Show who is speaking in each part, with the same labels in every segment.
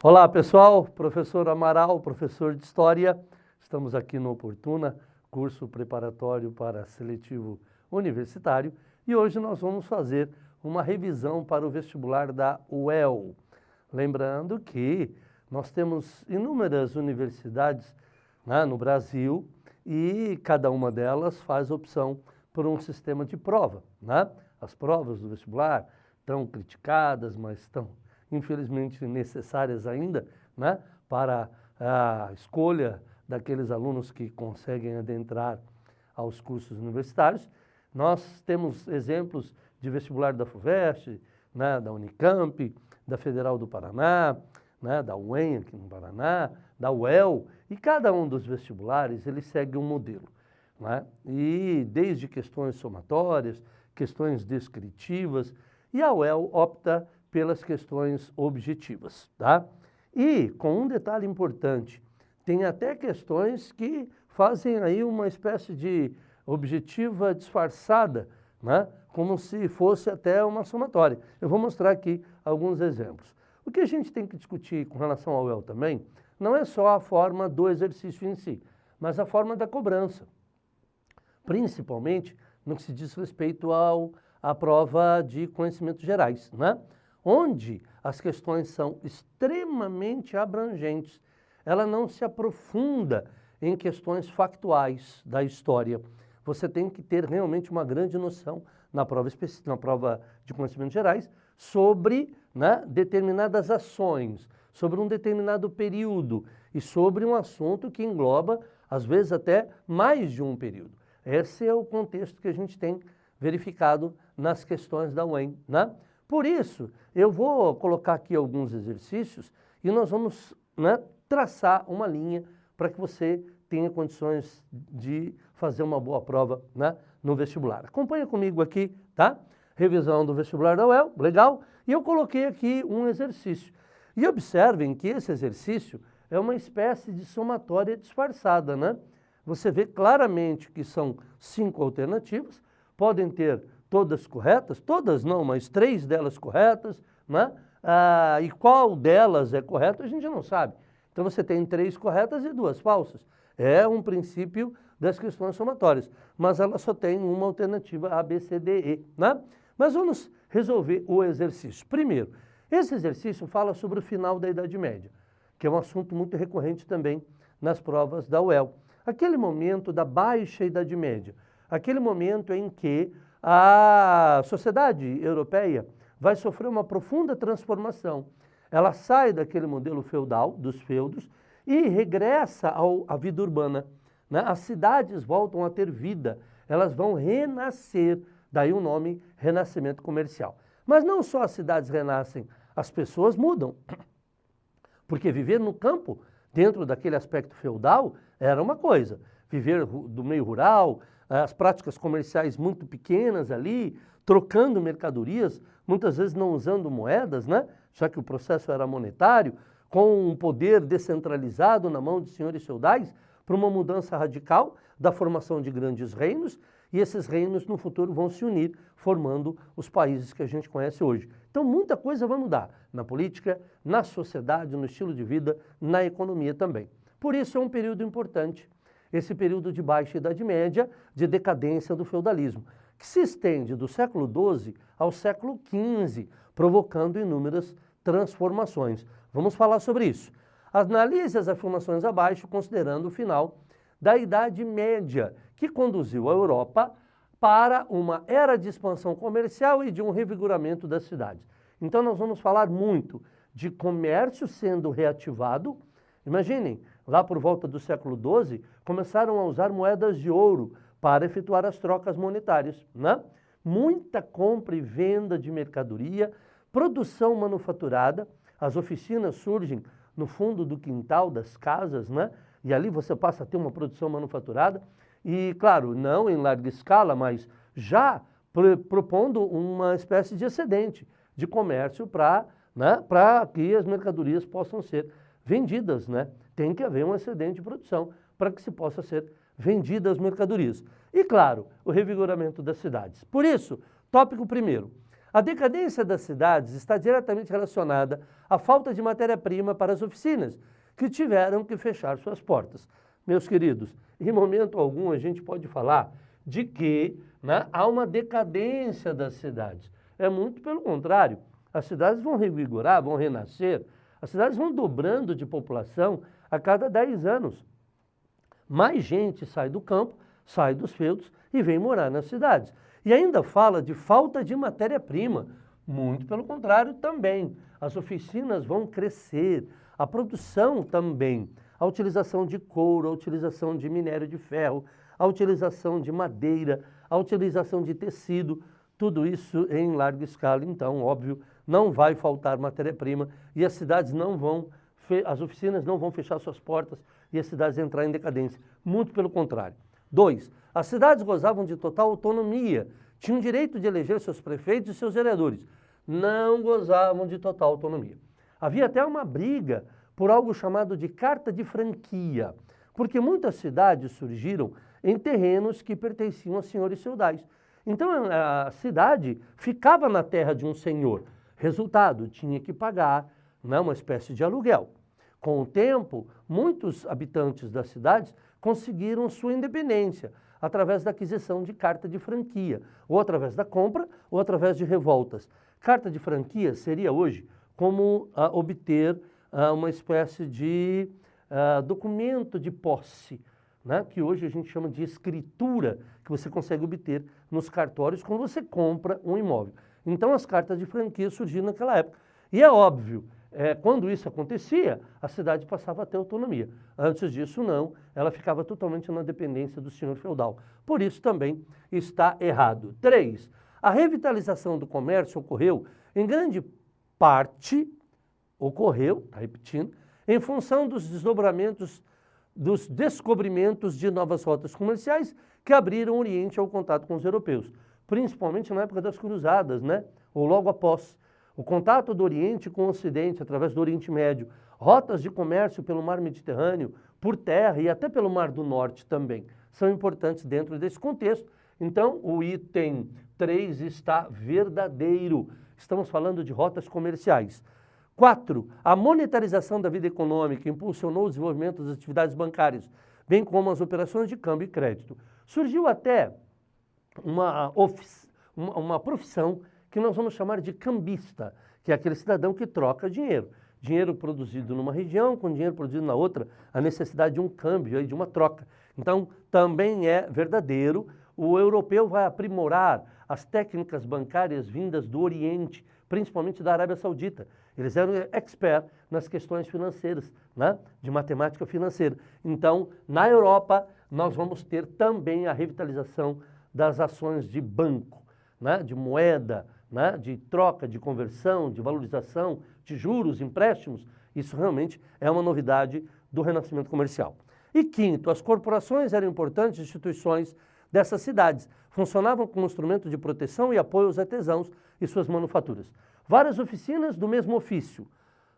Speaker 1: Olá pessoal, professor Amaral, professor de História. Estamos aqui no Oportuna, curso preparatório para seletivo universitário, e hoje nós vamos fazer uma revisão para o vestibular da UEL. Lembrando que nós temos inúmeras universidades, né, no Brasil, e cada uma delas faz opção por um sistema de prova, né? As provas do vestibular estão criticadas, mas estão infelizmente necessárias ainda, né, para a escolha daqueles alunos que conseguem adentrar aos cursos universitários. Nós temos exemplos de vestibular da FUVEST, né, da Unicamp, da Federal do Paraná, né, da UEM aqui no Paraná, da UEL, e cada um dos vestibulares ele segue um modelo, né? E desde questões somatórias, questões descritivas, e a UEL opta pelas questões objetivas, tá? E com um detalhe importante, tem até questões que fazem aí uma espécie de objetiva disfarçada, né? Como se fosse até uma somatória. Eu vou mostrar aqui alguns exemplos. O que a gente tem que discutir com relação ao UEL também não é só a forma do exercício em si, mas a forma da cobrança, principalmente no que se diz respeito à prova de conhecimentos gerais, né? Onde as questões são extremamente abrangentes. Ela não se aprofunda em questões factuais da história. Você tem que ter realmente uma grande noção na prova de conhecimentos gerais sobre, né, determinadas ações, sobre um determinado período e sobre um assunto que engloba, às vezes, até mais de um período. Esse é o contexto que a gente tem verificado nas questões da UEM, né? Por isso, eu vou colocar aqui alguns exercícios e nós vamos, né, traçar uma linha para que você tenha condições de fazer uma boa prova, né, no vestibular. Acompanha comigo aqui, tá? Revisão do vestibular da UEL, legal? E eu coloquei aqui um exercício. E observem que esse exercício é uma espécie de somatória disfarçada, né? Você vê claramente que são 5 alternativas, podem ter todas corretas, todas não, mas 3 delas corretas, né? E qual delas é correta a gente não sabe. Então você tem 3 corretas e 2 falsas. É um princípio das questões somatórias, mas ela só tem uma alternativa A, B, C, D, E, né? Mas vamos resolver o exercício. Primeiro, esse exercício fala sobre o final da Idade Média, que é um assunto muito recorrente também nas provas da UEL. Aquele momento da Baixa Idade Média, aquele momento em que a sociedade europeia vai sofrer uma profunda transformação. Ela sai daquele modelo feudal, dos feudos, e regressa à vida urbana, né? As cidades voltam a ter vida, elas vão renascer, daí o nome renascimento comercial. Mas não só as cidades renascem, as pessoas mudam, porque viver no campo, dentro daquele aspecto feudal, era uma coisa, viver do meio rural, as práticas comerciais muito pequenas ali, trocando mercadorias, muitas vezes não usando moedas, né? Já que o processo era monetário, com um poder descentralizado na mão de senhores feudais, para uma mudança radical da formação de grandes reinos, e esses reinos no futuro vão se unir, formando os países que a gente conhece hoje. Então muita coisa vai mudar na política, na sociedade, no estilo de vida, na economia também. Por isso é um período importante, esse período de Baixa Idade Média, de decadência do feudalismo, que se estende do século XII ao século XV, provocando inúmeras transformações. Vamos falar sobre isso. Analise as afirmações abaixo, considerando o final da Idade Média, que conduziu a Europa para uma era de expansão comercial e de um revigoramento das cidades. Então nós vamos falar muito de comércio sendo reativado. Imaginem, lá por volta do século XII, começaram a usar moedas de ouro para efetuar as trocas monetárias, né? Muita compra e venda de mercadoria, produção manufaturada, as oficinas surgem no fundo do quintal das casas, né? E ali você passa a ter uma produção manufaturada e, claro, não em larga escala, mas já propondo uma espécie de excedente de comércio para, né, para que as mercadorias possam ser vendidas, né? Tem que haver um excedente de produção para que se possa ser vendidas as mercadorias. E, claro, o revigoramento das cidades. Por isso, tópico primeiro, A decadência das cidades está diretamente relacionada à falta de matéria-prima para as oficinas, que tiveram que fechar suas portas. Meus queridos, em momento algum a gente pode falar de que, né, há uma decadência das cidades. É muito pelo contrário. As cidades vão revigorar, vão renascer. As cidades vão dobrando de população a cada 10 anos. Mais gente sai do campo, sai dos feudos e vem morar nas cidades. E ainda fala de falta de matéria-prima. Muito pelo contrário também. As oficinas vão crescer, a produção também. A utilização de couro, a utilização de minério de ferro, a utilização de madeira, a utilização de tecido, tudo isso em larga escala. Então, óbvio, não vai faltar matéria-prima e as cidades não vão, as oficinas não vão fechar suas portas e as cidades entrar em decadência. Muito pelo contrário. 2. As cidades gozavam de total autonomia, tinham direito de eleger seus prefeitos e seus vereadores. Não gozavam de total autonomia. Havia até uma briga por algo chamado de carta de franquia, porque muitas cidades surgiram em terrenos que pertenciam a senhores feudais. Então a cidade ficava na terra de um senhor. Resultado, tinha que pagar, né, uma espécie de aluguel. Com o tempo, muitos habitantes das cidades conseguiram sua independência através da aquisição de carta de franquia, ou através da compra, ou através de revoltas. Carta de franquia seria hoje como obter uma espécie de documento de posse, né, que hoje a gente chama de escritura, que você consegue obter nos cartórios quando você compra um imóvel. Então as cartas de franquia surgiram naquela época. E é óbvio, quando isso acontecia, a cidade passava a ter autonomia. Antes disso, não, ela ficava totalmente na dependência do senhor feudal. Por isso também está errado. 3. A revitalização do comércio ocorreu, em grande parte, tá repetindo, em função dos desdobramentos, dos descobrimentos de novas rotas comerciais que abriram o Oriente ao contato com os europeus, principalmente na época das cruzadas, né? Ou logo após. O contato do Oriente com o Ocidente, através do Oriente Médio, rotas de comércio pelo mar Mediterrâneo, por terra e até pelo Mar do Norte também, são importantes dentro desse contexto. Então, o item 3 está verdadeiro. Estamos falando de rotas comerciais. 4. A monetarização da vida econômica impulsionou o desenvolvimento das atividades bancárias, bem como as operações de câmbio e crédito. Surgiu até uma profissão que nós vamos chamar de cambista, que é aquele cidadão que troca dinheiro. Dinheiro produzido numa região com dinheiro produzido na outra, a necessidade de um câmbio, de uma troca. Então, também é verdadeiro. O europeu vai aprimorar as técnicas bancárias vindas do Oriente, principalmente da Arábia Saudita. Eles eram expert nas questões financeiras, né? De matemática financeira. Então, na Europa, nós vamos ter também a revitalização das ações de banco, né? De moeda, né? De troca, de conversão, de valorização, de juros, empréstimos. Isso realmente é uma novidade do renascimento comercial. E 5º, as corporações eram importantes instituições dessas cidades. Funcionavam como instrumento de proteção e apoio aos artesãos e suas manufaturas. Várias oficinas do mesmo ofício,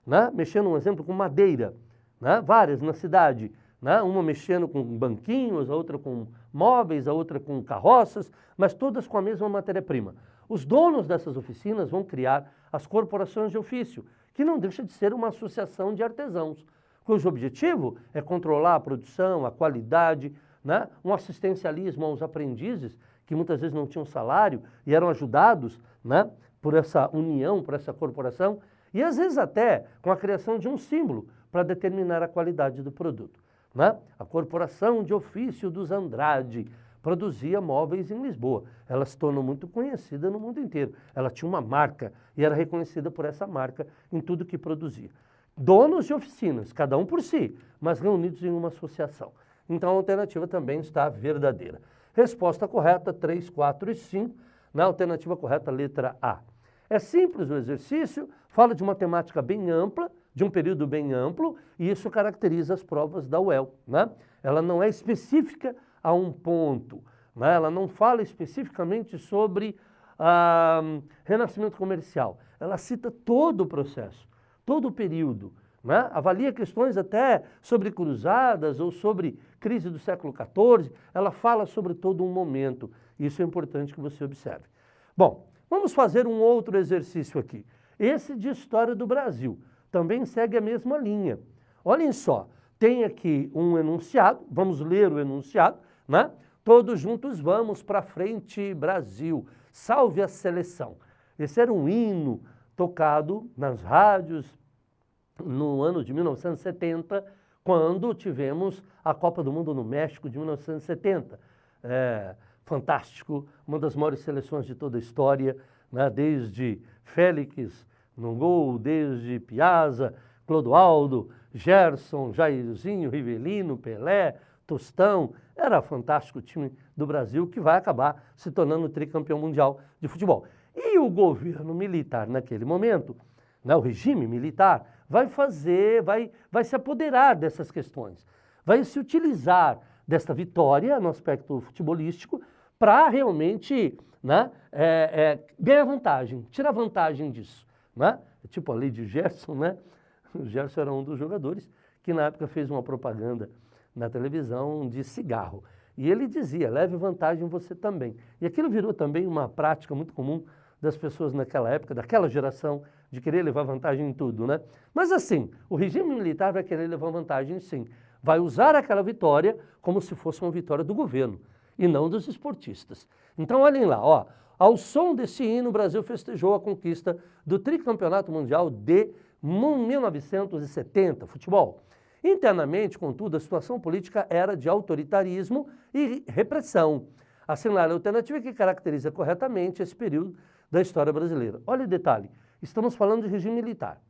Speaker 1: né? Mexendo, um exemplo, com madeira, né? Várias na cidade, né? Uma mexendo com banquinhos, a outra com móveis, a outra com carroças, mas todas com a mesma matéria-prima. Os donos dessas oficinas vão criar as corporações de ofício, que não deixa de ser uma associação de artesãos, cujo objetivo é controlar a produção, a qualidade, né? Um assistencialismo aos aprendizes, que muitas vezes não tinham salário e eram ajudados, né? Por essa união, por essa corporação, e às vezes até com a criação de um símbolo para determinar a qualidade do produto, né? A Corporação de Ofício dos Andrade produzia móveis em Lisboa. Ela se tornou muito conhecida no mundo inteiro. Ela tinha uma marca e era reconhecida por essa marca em tudo que produzia. Donos de oficinas, cada um por si, mas reunidos em uma associação. Então a alternativa também está verdadeira. Resposta correta, 3, 4 e 5. Na alternativa correta, letra A. É simples o exercício, fala de uma temática bem ampla, de um período bem amplo, e isso caracteriza as provas da UEL, né? Ela não é específica a um ponto, né? Ela não fala especificamente sobre renascimento comercial. Ela cita todo o processo, todo o período, né? Avalia questões até sobre cruzadas ou sobre crise do século XIV. Ela fala sobre todo um momento. Isso é importante que você observe. Bom, Vamos fazer um outro exercício aqui. Esse de história do Brasil também segue a mesma linha. Olhem só, tem aqui um enunciado, vamos ler o enunciado, né? Todos juntos vamos para frente, Brasil, salve a seleção. Esse era um hino tocado nas rádios no ano de 1970, quando tivemos a Copa do Mundo no México de 1970. Fantástico, uma das maiores seleções de toda a história, né? Desde Félix no gol, desde Piazza, Clodoaldo, Gerson, Jairzinho, Rivelino, Pelé, Tostão. Era fantástico o time do Brasil, que vai acabar se tornando tricampeão mundial de futebol. E o governo militar naquele momento, né, o regime militar, vai se apoderar dessas questões, vai se utilizar desta vitória no aspecto futebolístico para realmente, né, ganhar vantagem, tirar vantagem disso. Né? Tipo a lei de Gerson, né? O Gerson era um dos jogadores que na época fez uma propaganda na televisão de cigarro. E ele dizia, leve vantagem você também. E aquilo virou também uma prática muito comum das pessoas naquela época, daquela geração, de querer levar vantagem em tudo, né? Mas assim, o regime militar vai querer levar vantagem sim. Vai usar aquela vitória como se fosse uma vitória do governo e não dos esportistas. Então olhem lá, ó, ao som desse hino, o Brasil festejou a conquista do tricampeonato mundial de 1970, futebol. Internamente, contudo, a situação política era de autoritarismo e repressão. A cenário alternativa que caracteriza corretamente esse período da história brasileira. Olha o detalhe, estamos falando de regime militar.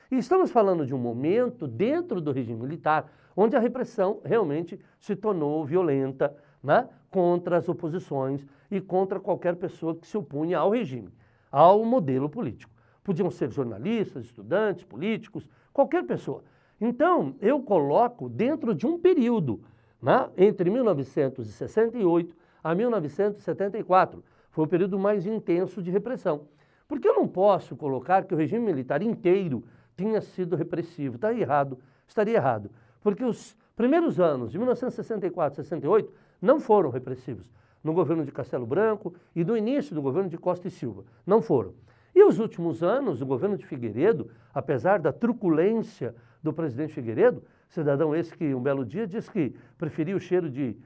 Speaker 1: E estamos falando de um momento dentro do regime militar onde a repressão realmente se tornou violenta, né, contra as oposições e contra qualquer pessoa que se opunha ao regime, ao modelo político. Podiam ser jornalistas, estudantes, políticos, qualquer pessoa. Então, eu coloco dentro de um período, né, entre 1968 a 1974, foi o período mais intenso de repressão. Porque eu não posso colocar que o regime militar inteiro tinha sido repressivo. Está errado, estaria errado. Porque os primeiros anos, de 1964 e 68, não foram repressivos. No governo de Castelo Branco e no início do governo de Costa e Silva. Não foram. E os últimos anos, o governo de Figueiredo, apesar da truculência do presidente Figueiredo, cidadão esse que um belo dia disse que preferia o cheiro de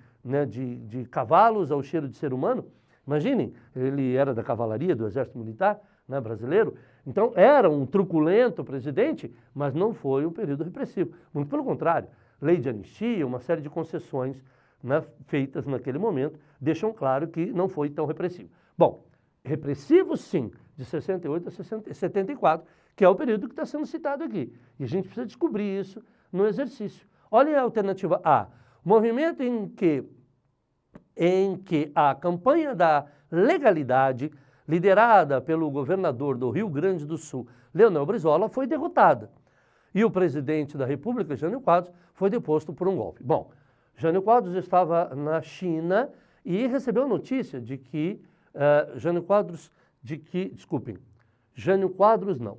Speaker 1: cavalos ao cheiro de ser humano. Imaginem, ele era da cavalaria do Exército Militar, né, brasileiro. Então era um truculento presidente, mas não foi um período repressivo. Muito pelo contrário, lei de anistia, uma série de concessões, né, feitas naquele momento, deixam claro que não foi tão repressivo. Bom, repressivo sim, de 68 a 74, que é o período que está sendo citado aqui. E a gente precisa descobrir isso no exercício. Olha a alternativa A, movimento em que a campanha da legalidade, liderada pelo governador do Rio Grande do Sul, Leonel Brizola, foi derrotada. E o presidente da República, Jânio Quadros, foi deposto por um golpe. Bom, Jânio Quadros estava na China e recebeu a notícia de que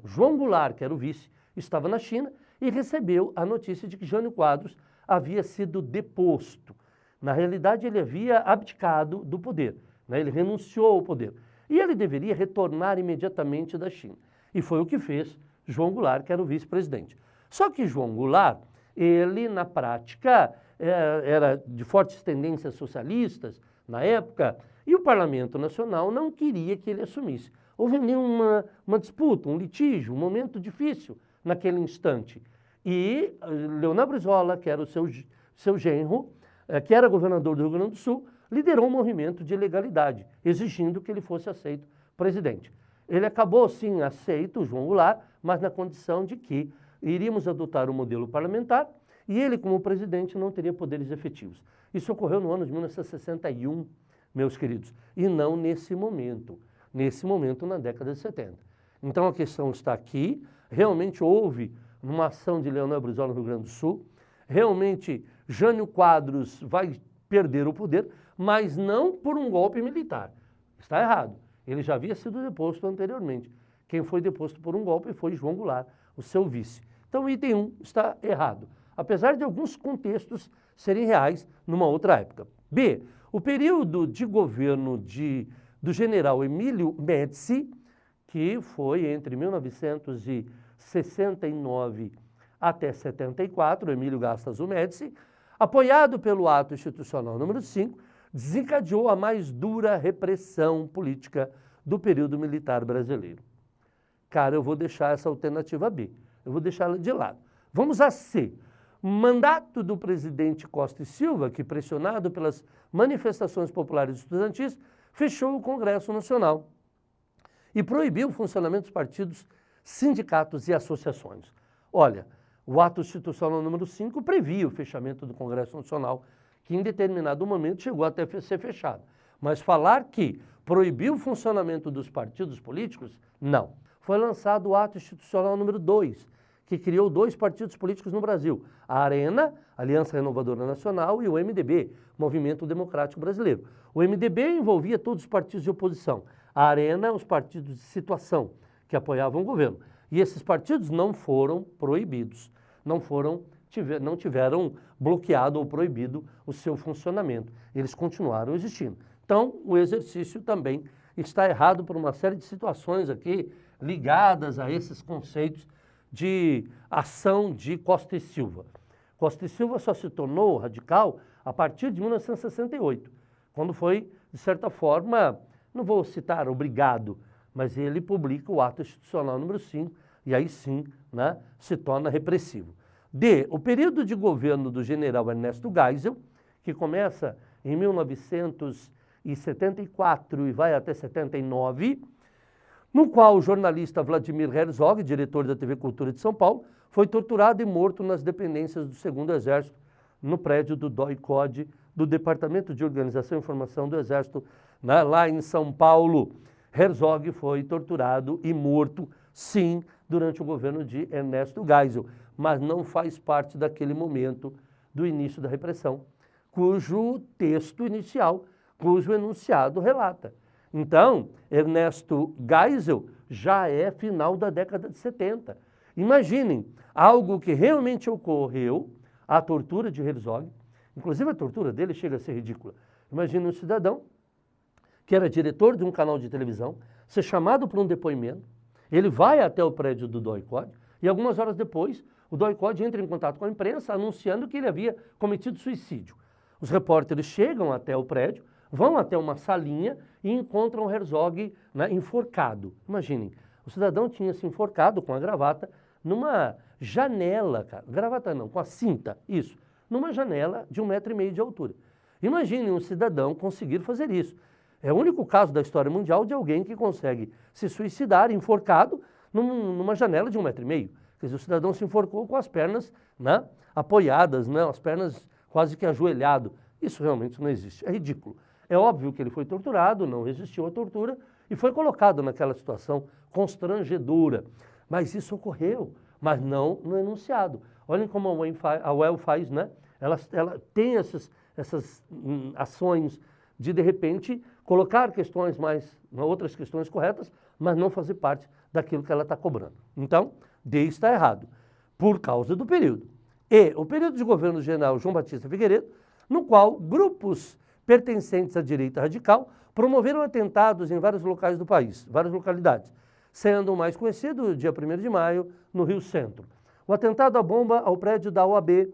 Speaker 1: João Goulart, que era o vice, estava na China e recebeu a notícia de que Jânio Quadros havia sido deposto. Na realidade, ele havia abdicado do poder, né? Ele renunciou ao poder. E ele deveria retornar imediatamente da China. E foi o que fez João Goulart, que era o vice-presidente. Só que João Goulart, ele na prática era de fortes tendências socialistas na época, e o Parlamento Nacional não queria que ele assumisse. Houve ali uma disputa, um litígio, um momento difícil naquele instante. E Leonel Brizola, que era o seu genro, que era governador do Rio Grande do Sul, liderou um movimento de legalidade, exigindo que ele fosse aceito presidente. Ele acabou, sim, aceito, o João Goulart, mas na condição de que iríamos adotar o modelo parlamentar e ele, como presidente, não teria poderes efetivos. Isso ocorreu no ano de 1961, meus queridos, e não nesse momento na década de 70. Então a questão está aqui, realmente houve uma ação de Leonel Brizola no Rio Grande do Sul, realmente Jânio Quadros vai perder o poder, mas não por um golpe militar. Está errado. Ele já havia sido deposto anteriormente. Quem foi deposto por um golpe foi João Goulart, o seu vice. Então o item 1 está errado, apesar de alguns contextos serem reais numa outra época. B, o período de governo do general Emílio Médici, que foi entre 1969 até 74, Emílio Gastazu Médici, apoiado pelo ato institucional número 5, desencadeou a mais dura repressão política do período militar brasileiro. Cara, eu vou deixar essa alternativa B, eu vou deixá-la de lado. Vamos a C. Mandato do presidente Costa e Silva, que pressionado pelas manifestações populares estudantis, fechou o Congresso Nacional e proibiu o funcionamento dos partidos, sindicatos e associações. Olha, o ato institucional número 5 previa o fechamento do Congresso Nacional, que em determinado momento chegou até ser fechado. Mas falar que proibiu o funcionamento dos partidos políticos, não. Foi lançado o ato institucional número 2, que criou 2 partidos políticos no Brasil, a Arena, Aliança Renovadora Nacional, e o MDB, Movimento Democrático Brasileiro. O MDB envolvia todos os partidos de oposição, a Arena, os partidos de situação, que apoiavam o governo. E esses partidos não foram proibidos, não tiveram bloqueado ou proibido o seu funcionamento. Eles continuaram existindo. Então, o exercício também está errado por uma série de situações aqui ligadas a esses conceitos de ação de Costa e Silva. Costa e Silva só se tornou radical a partir de 1968, quando foi, de certa forma, não vou citar obrigado, mas ele publica o ato institucional número 5, e aí sim, né, se torna repressivo. D. O período de governo do general Ernesto Geisel, que começa em 1974 e vai até 79, no qual o jornalista Vladimir Herzog, diretor da TV Cultura de São Paulo, foi torturado e morto nas dependências do 2º Exército, no prédio do DOI-CODE, do Departamento de Organização e Informação do Exército, né, lá em São Paulo. Herzog foi torturado e morto, sim, durante o governo de Ernesto Geisel, mas não faz parte daquele momento do início da repressão, cujo texto inicial, cujo enunciado relata. Então, Ernesto Geisel já é final da década de 70. Imaginem, algo que realmente ocorreu, a tortura de Herzog, inclusive a tortura dele chega a ser ridícula. Imagine um cidadão que era diretor de um canal de televisão, ser chamado para um depoimento, ele vai até o prédio do DOI-CODE e algumas horas depois o DOI-CODE entra em contato com a imprensa anunciando que ele havia cometido suicídio. Os repórteres chegam até o prédio, vão até uma salinha e encontram o Herzog, né, enforcado. Imaginem, o cidadão tinha se enforcado com a gravata numa janela, cara, gravata não, com a cinta, isso, numa janela de 1,5 metro de altura. Imaginem um cidadão conseguir fazer isso. É o único caso da história mundial de alguém que consegue se suicidar enforcado numa janela de 1,5 metro. Quer dizer, o cidadão se enforcou com as pernas, né, apoiadas, né, as pernas quase que ajoelhado. Isso realmente não existe, é ridículo. É óbvio que ele foi torturado, não resistiu à tortura e foi colocado naquela situação constrangedora. Mas isso ocorreu, mas não no enunciado. Olhem como a UEL faz, né? Ela tem essas ações de repente, colocar questões outras questões corretas, mas não fazer parte daquilo que ela está cobrando. Então, D está errado, por causa do período. E o período de governo do general João Batista Figueiredo, no qual grupos pertencentes à direita radical promoveram atentados em vários locais do país, várias localidades, sendo o mais conhecido, dia 1º de maio, no Rio Centro. O atentado à bomba ao prédio da OAB.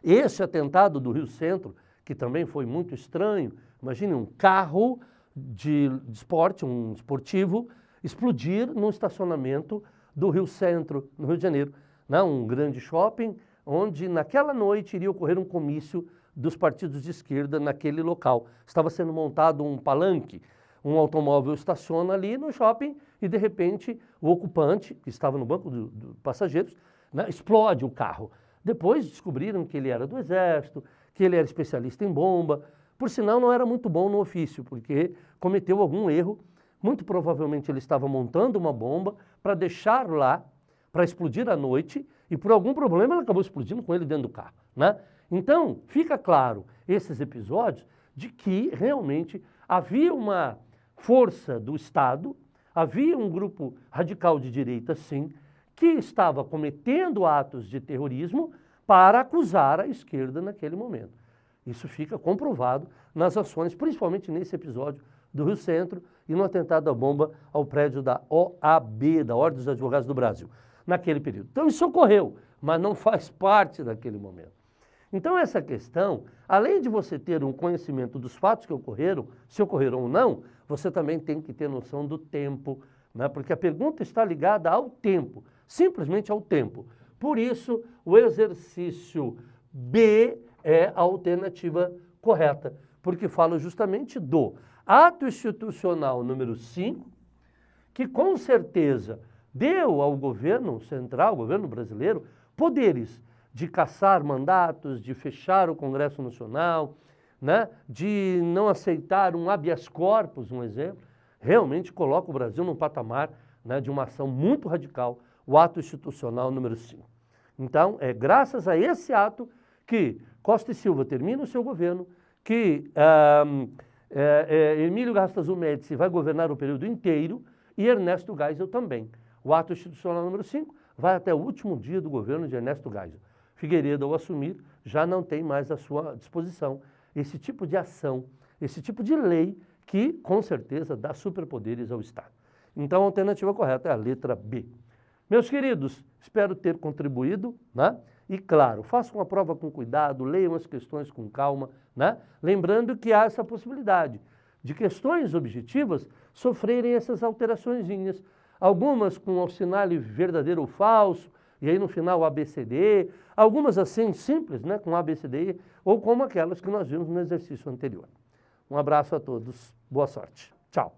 Speaker 1: Esse atentado do Rio Centro, que também foi muito estranho, imagine um carro de esporte, um esportivo, explodir num estacionamento do Rio Centro, no Rio de Janeiro, né? Um grande shopping, onde naquela noite iria ocorrer um comício dos partidos de esquerda naquele local. Estava sendo montado um palanque, um automóvel estaciona ali no shopping e, de repente, o ocupante, que estava no banco dos passageiros, né, explode o carro. Depois descobriram que ele era do Exército, que ele era especialista em bomba. Por sinal, não era muito bom no ofício, porque cometeu algum erro. Muito provavelmente ele estava montando uma bomba para deixar lá, para explodir à noite, e por algum problema ela acabou explodindo com ele dentro do carro, né? Então, fica claro, esses episódios, de que realmente havia uma força do Estado, havia um grupo radical de direita, sim, que estava cometendo atos de terrorismo para acusar a esquerda naquele momento. Isso fica comprovado nas ações, principalmente nesse episódio do Rio Centro e no atentado à bomba ao prédio da OAB, da Ordem dos Advogados do Brasil, naquele período. Então isso ocorreu, mas não faz parte daquele momento. Então essa questão, além de você ter um conhecimento dos fatos que ocorreram, se ocorreram ou não, você também tem que ter noção do tempo, né? Porque a pergunta está ligada ao tempo, simplesmente ao tempo. Por isso, o exercício B é a alternativa correta, porque fala justamente do ato institucional número 5, que com certeza deu ao governo central, ao governo brasileiro, poderes de cassar mandatos, de fechar o Congresso Nacional, né, de não aceitar um habeas corpus, um exemplo, realmente coloca o Brasil num patamar, né, de uma ação muito radical, o ato institucional número 5. Então, é graças a esse ato que Costa e Silva termina o seu governo, que Emílio Garrastazu Médici vai governar o período inteiro e Ernesto Geisel também. O ato institucional número 5 vai até o último dia do governo de Ernesto Geisel. Figueiredo, ao assumir, já não tem mais à sua disposição esse tipo de ação, esse tipo de lei que, com certeza, dá superpoderes ao Estado. Então, a alternativa correta é a letra B. Meus queridos, espero ter contribuído, né? E, claro, façam a prova com cuidado, leiam as questões com calma, né? Lembrando que há essa possibilidade de questões objetivas sofrerem essas alteraçõezinhas, algumas com o sinal verdadeiro ou falso, e aí no final ABCD, algumas assim simples, né, com ABCD, ou como aquelas que nós vimos no exercício anterior. Um abraço a todos, boa sorte. Tchau.